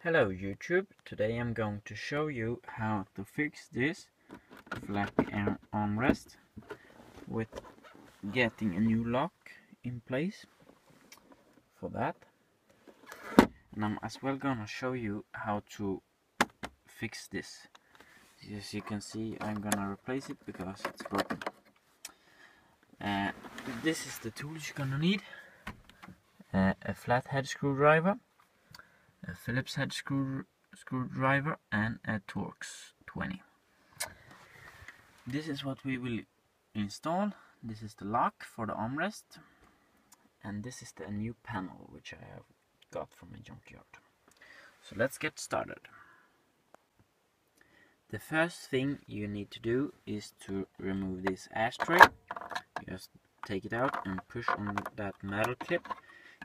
Hello YouTube, today I'm going to show you how to fix this flat armrest with getting a new lock in place for that. And I'm as well gonna show you how to fix this. As you can see, I'm gonna replace it because it's broken. This is the tools you're gonna need. A flathead screwdriver, a Phillips head screwdriver, and a Torx 20. This is what we will install. This is the lock for the armrest, and this is the new panel which I have got from a junkyard. So let's get started. The first thing you need to do is to remove this ashtray. Just take it out and push on that metal clip.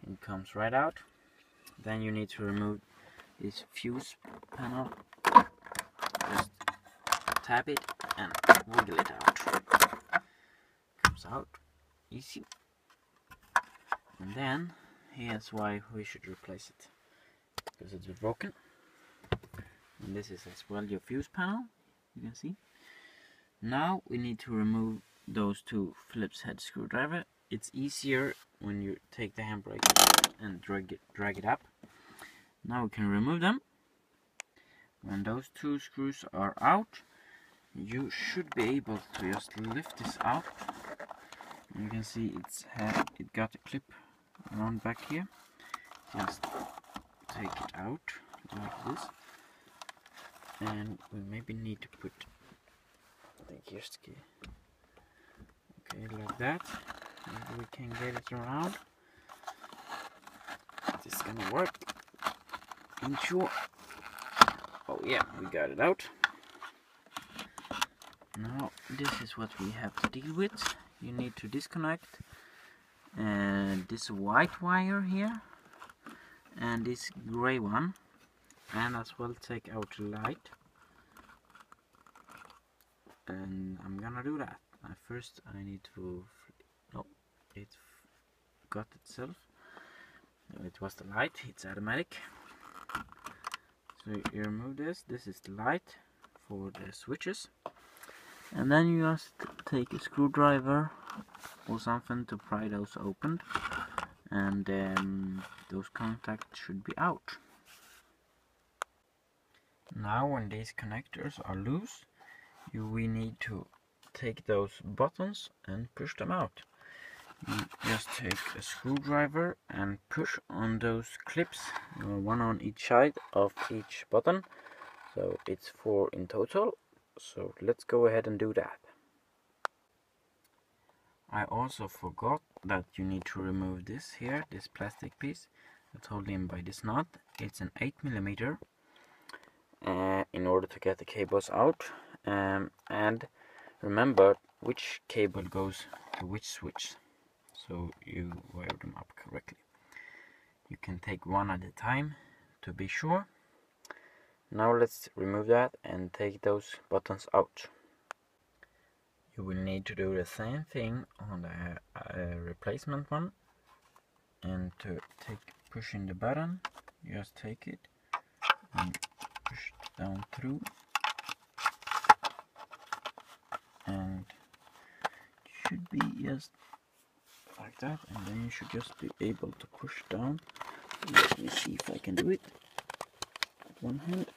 It comes right out. Then you need to remove this fuse panel. Just tap it and wiggle it out. Comes out easy. And then here's why we should replace it, because it's broken. And this is as well your fuse panel, you can see. Now we need to remove those two Phillips head screwdriver. It's easier when you take the handbrake and drag it up. Now we can remove them. When those two screws are out, you should be able to just lift this out. You can see it got a clip around back here. Just take it out like this, and we maybe need to put, I think here's the key. Okay, like that. Maybe we can get it around. This is gonna work. Ain't sure. Oh yeah, we got it out. Now this is what we have to deal with. You need to disconnect this white wire here and this gray one, and as well take out the light. And I'm gonna do that. First I need to, no, it got itself. It was the light, it's automatic. So you remove this. This is the light for the switches. And then you just take a screwdriver or something to pry those open, and those contacts should be out. Now when these connectors are loose, we need to take those buttons and push them out. You just take a screwdriver and push on those clips, one on each side of each button. So it's 4 in total. So let's go ahead and do that. I also forgot that you need to remove this here, this plastic piece that's holding in by this nut. It's an 8mm in order to get the cables out. And remember which cable goes to which switch, so you wire them up correctly. You can take one at a time to be sure. Now let's remove that and take those buttons out. You will need to do the same thing on the replacement one. And to push in the button, you just take it and push it down through. And it should be just like that, and then you should just be able to push down. Let me see if I can do it with one hand.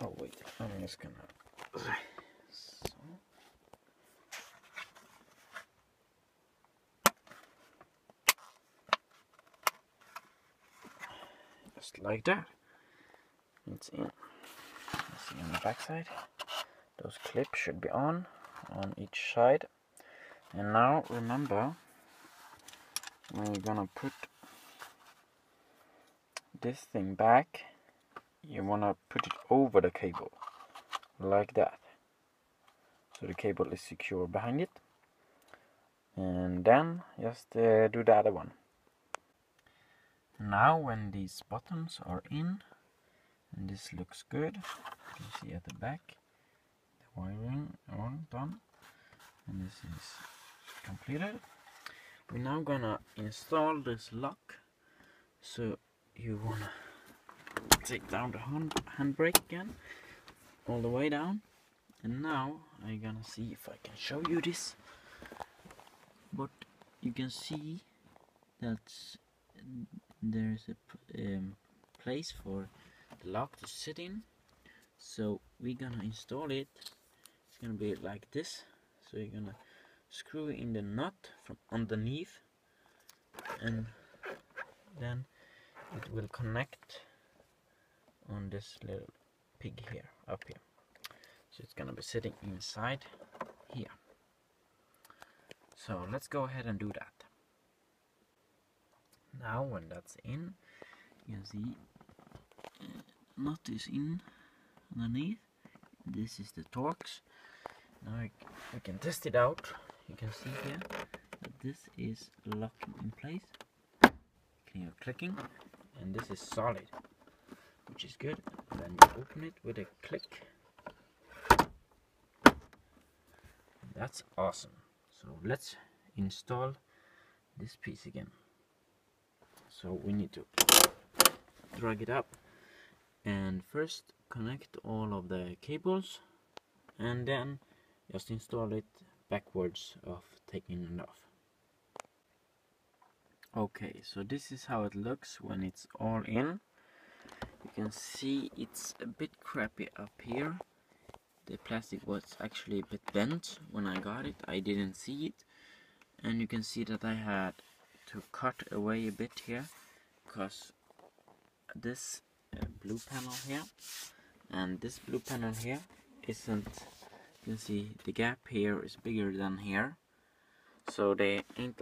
Oh wait, I'm just gonna, so. Just like that. It's in. Let's see on the back side. Those clips should be on each side. And now remember, when you're gonna put this thing back, you wanna put it over the cable, like that, so the cable is secure behind it. And then just do the other one. Now when these buttons are in, and this looks good, you can see at the back, the wiring all done, and this is completed. We're now gonna install this lock. So you wanna take down the handbrake again, all the way down. And now I'm gonna see if I can show you this. But you can see that there's a place for the lock to sit in. So we're gonna install it. It's gonna be like this. So you're gonna screw in the nut from underneath, and then it will connect on this little pig here, up here. So it's gonna be sitting inside here. So let's go ahead and do that. Now when that's in, you can see nut is in underneath. This is the Torx. Now we can test it out. You can see here that this is locking in place. Clear clicking, and this is solid, which is good. And then you open it with a click. That's awesome. So let's install this piece again. So we need to drag it up and first connect all of the cables, and then just install it backwards of taking it off. Okay, so this is how it looks when it's all in. You can see it's a bit crappy up here. The plastic was actually a bit bent when I got it. I didn't see it, and you can see that I had to cut away a bit here, because this blue panel here and this blue panel here isn't, you can see the gap here is bigger than here, so they ain't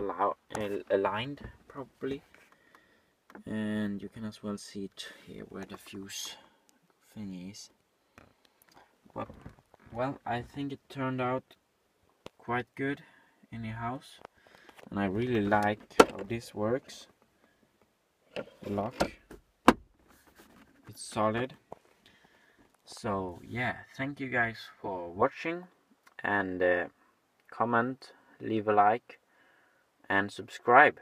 aligned properly. And you can as well see it here where the fuse thing is. But well, I think it turned out quite good anyhow, and I really like how this works. The lock, it's solid. So yeah, thank you guys for watching, and comment, leave a like and subscribe,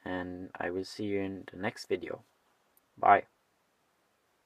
and I will see you in the next video. Bye.